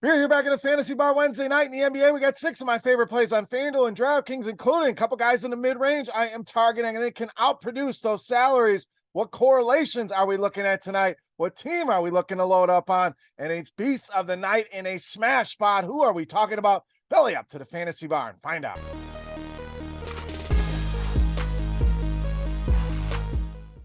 We're here back at the Fantasy Bar Wednesday night in the NBA. We got 6 of my favorite plays on FanDuel and DraftKings, including a couple guys in the mid-range I am targeting, and they can outproduce those salaries. What correlations are we looking at tonight? What team are we looking to load up on? And a beast of the night in a smash spot. Who are we talking about? Belly up to the Fantasy Bar and find out.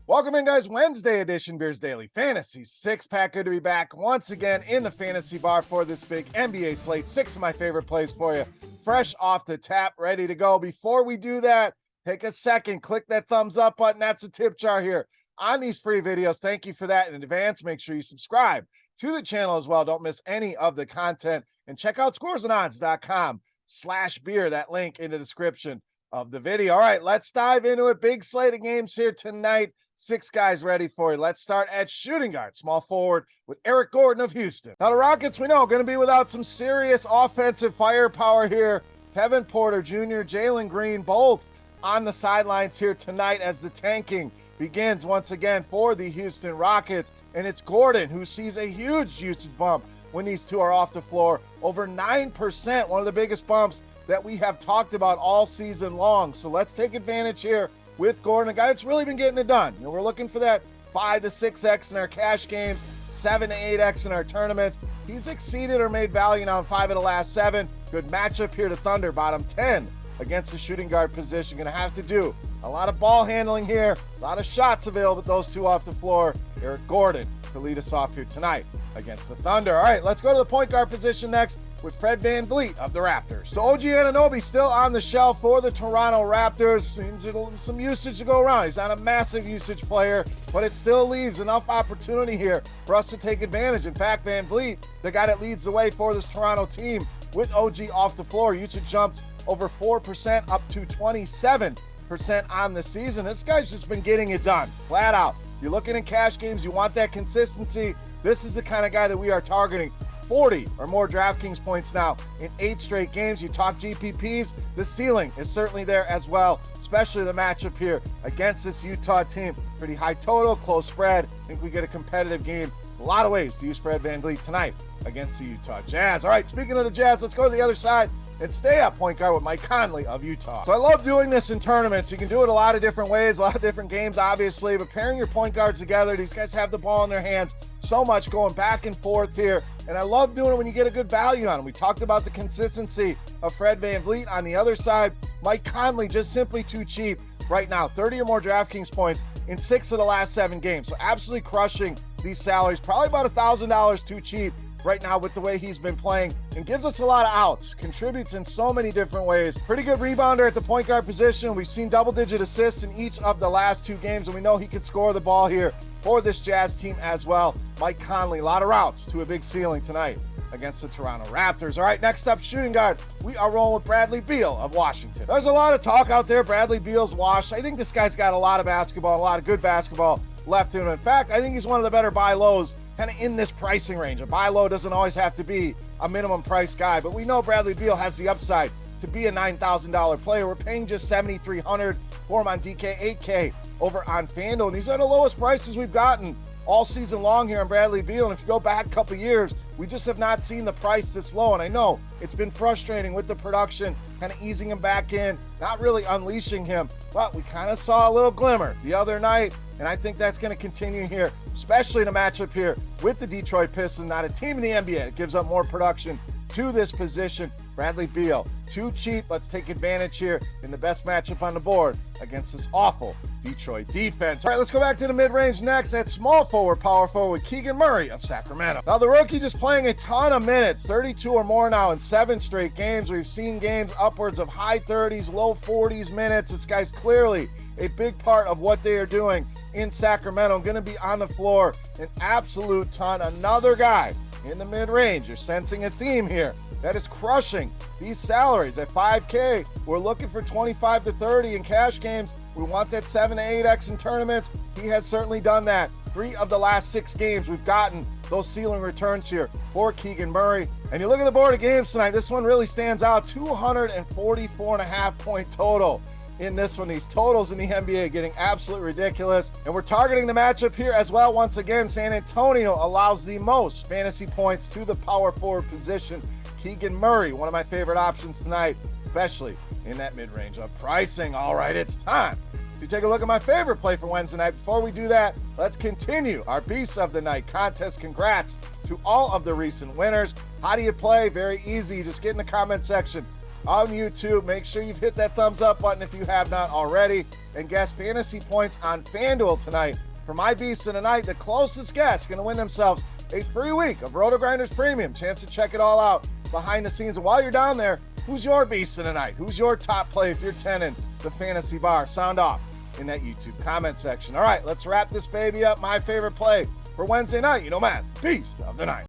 Welcome in, guys. Wednesday edition Beers Daily Fantasy Six-Pack. Good to be back once again in the Fantasy Bar for this big NBA slate. 6 of my favorite plays for you, fresh off the tap, ready to go. Before we do that, take a second, click that thumbs up button. That's a tip jar here on these free videos. Thank you for that in advance. Make sure you subscribe to the channel as well. Don't miss any of the content. And check out scoresandodds.com/beer. That link in the description of the video. All right, let's dive into it. Big slate of games here tonight. 6 guys ready for you. Let's start at shooting guard, small forward, with Eric Gordon of Houston. Now, the Rockets, we know, going to be without some serious offensive firepower here. Kevin Porter Jr., Jalen Green, both on the sidelines here tonight as the tanking begins once again for the Houston Rockets. And it's Gordon who sees a huge usage bump when these two are off the floor. Over 9%, one of the biggest bumps that we have talked about all season long. So let's take advantage here with Gordon, a guy that's really been getting it done. You know, we're looking for that 5 to 6x in our cash games, 7 to 8x in our tournaments. He's exceeded or made value now in 5 of the last 7. Good matchup here to Thunder, bottom 10 against the shooting guard position. Going to have to do a lot of ball handling here, a lot of shots available with those two off the floor. Eric Gordon to lead us off here tonight against the Thunder. All right, let's go to the point guard position next with Fred VanVleet of the Raptors. So OG Anunoby still on the shelf for the Toronto Raptors. Means some usage to go around. He's not a massive usage player, but it still leaves enough opportunity here for us to take advantage. In fact, VanVleet, the guy that leads the way for this Toronto team with OG off the floor. Usage jumped over 4% up to 27% on the season. This guy's just been getting it done, flat out. You're looking in cash games, you want that consistency. This is the kind of guy that we are targeting. 40 or more DraftKings points now in 8 straight games. You talk GPPs, the ceiling is certainly there as well, especially the matchup here against this Utah team. Pretty high total, close spread. I think we get a competitive game. A lot of ways to use Fred VanVleet tonight against the Utah Jazz. All right, speaking of the Jazz, let's go to the other side and stay at point guard with Mike Conley of Utah. So I love doing this in tournaments. You can do it a lot of different ways, a lot of different games, obviously, but pairing your point guards together, these guys have the ball in their hands so much, going back and forth here. And I love doing it when you get a good value on them. We talked about the consistency of Fred VanVleet. On the other side, Mike Conley just simply too cheap right now. 30 or more DraftKings points in 6 of the last 7 games. So absolutely crushing these salaries. Probably about $1,000 too cheap right now with the way he's been playing, and gives us a lot of outs, contributes in so many different ways. Pretty good rebounder at the point guard position. We've seen double-digit assists in each of the last 2 games, and we know he can score the ball here for this Jazz team as well. Mike Conley, a lot of routes to a big ceiling tonight against the Toronto Raptors. All right, next up, shooting guard. We are rolling with Bradley Beal of Washington. There's a lot of talk out there. Bradley Beal's washed. I think this guy's got a lot of basketball, a lot of good basketball left in him. In fact, I think he's one of the better buy lows kind of in this pricing range. A buy low doesn't always have to be a minimum price guy, but we know Bradley Beal has the upside to be a $9,000 player. We're paying just $7,300 for him on DK, $8K over on FanDuel, and these are the lowest prices we've gotten all season long here on Bradley Beal. And if you go back a couple years, we just have not seen the price this low. And I know it's been frustrating with the production, kind of easing him back in, not really unleashing him, but we kind of saw a little glimmer the other night. And I think that's going to continue here, especially in a matchup here with the Detroit Pistons, not a team in the NBA that gives up more production to this position. Bradley Beal, too cheap. Let's take advantage here in the best matchup on the board against this awful Detroit defense. All right, let's go back to the mid-range next at small forward, power forward with Keegan Murray of Sacramento. Now, the rookie just playing a ton of minutes, 32 or more now in 7 straight games. We've seen games upwards of high 30s, low 40s minutes. This guy's clearly a big part of what they are doing in Sacramento. Going to be on the floor an absolute ton. Another guy in the mid-range. You're sensing a theme here that is crushing these salaries at 5K. We're looking for 25 to 30 in cash games. We want that 7 to 8x in tournaments. He has certainly done that. 3 of the last 6 games, we've gotten those ceiling returns here for Keegan Murray. And you look at the board of games tonight, this one really stands out. 244.5 point total. in this one. These totals in the NBA getting absolutely ridiculous. And we're targeting the matchup here as well. Once again, San Antonio allows the most fantasy points to the power forward position. Keegan Murray, one of my favorite options tonight, especially in that mid-range of pricing. All right, it's time to take a look at my favorite play for Wednesday night. Before we do that, let's continue our Beast of the Night contest. Congrats to all of the recent winners. How do you play? Very easy. Just get in the comment section on YouTube. Make sure you've hit that thumbs up button if you have not already. And guess fantasy points on FanDuel tonight. For my Beast of the Night, the closest guess going to win themselves a free week of RotoGrinders Premium. Chance to check it all out behind the scenes. And while you're down there, who's your Beast of the Night? Who's your top play if you're tending the fantasy bar? Sound off in that YouTube comment section. All right, let's wrap this baby up. My favorite play for Wednesday night, you know, Mass, Beast of the Night.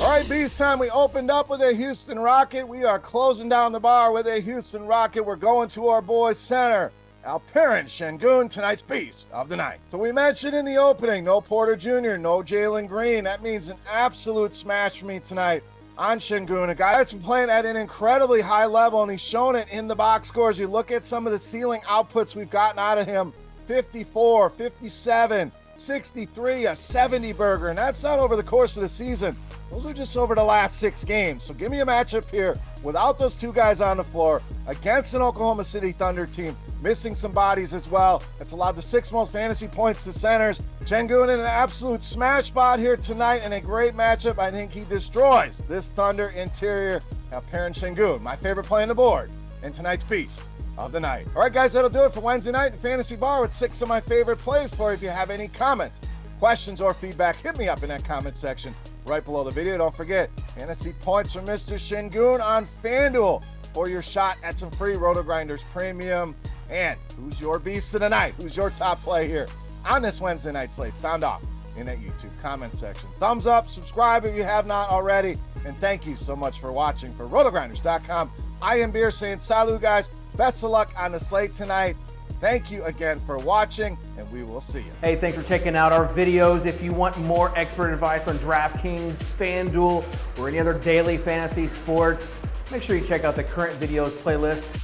All right, Beast time. We opened up with a Houston Rocket. We are closing down the bar with a Houston Rocket. We're going to our boy center, Alperen Sengun, tonight's Beast of the Night. So we mentioned in the opening, no Porter Jr., no Jalen Green. That means an absolute smash for me tonight on Sengun, a guy that's been playing at an incredibly high level, and he's shown it in the box scores. You look at some of the ceiling outputs we've gotten out of him, 54, 57, 63, a 70 burger, and that's not over the course of the season. Those are just over the last 6 games. So give me a matchup here without those 2 guys on the floor against an Oklahoma City Thunder team missing some bodies as well. It's allowed the 6th most fantasy points to centers. Sengun in an absolute smash spot here tonight and a great matchup. I think he destroys this Thunder interior. Alperen Sengun, my favorite play on the board, and tonight's Beast of the Night. All right, guys, that'll do it for Wednesday night in Fantasy Bar with 6 of my favorite plays for you. If you have any comments, questions, or feedback, hit me up in that comment section right below the video. Don't forget, fantasy points from Mr. Sengun on FanDuel for your shot at some free RotoGrinders Premium. And who's your Beast of the Night? Who's your top play here on this Wednesday night slate? Sound off in that YouTube comment section. Thumbs up, subscribe if you have not already, and thank you so much for watching. For RotoGrinders.com, I am Beer saying salut, guys. Best of luck on the slate tonight. Thank you again for watching, and we will see you. Hey, thanks for checking out our videos. If you want more expert advice on DraftKings, FanDuel, or any other daily fantasy sports, make sure you check out the current videos playlist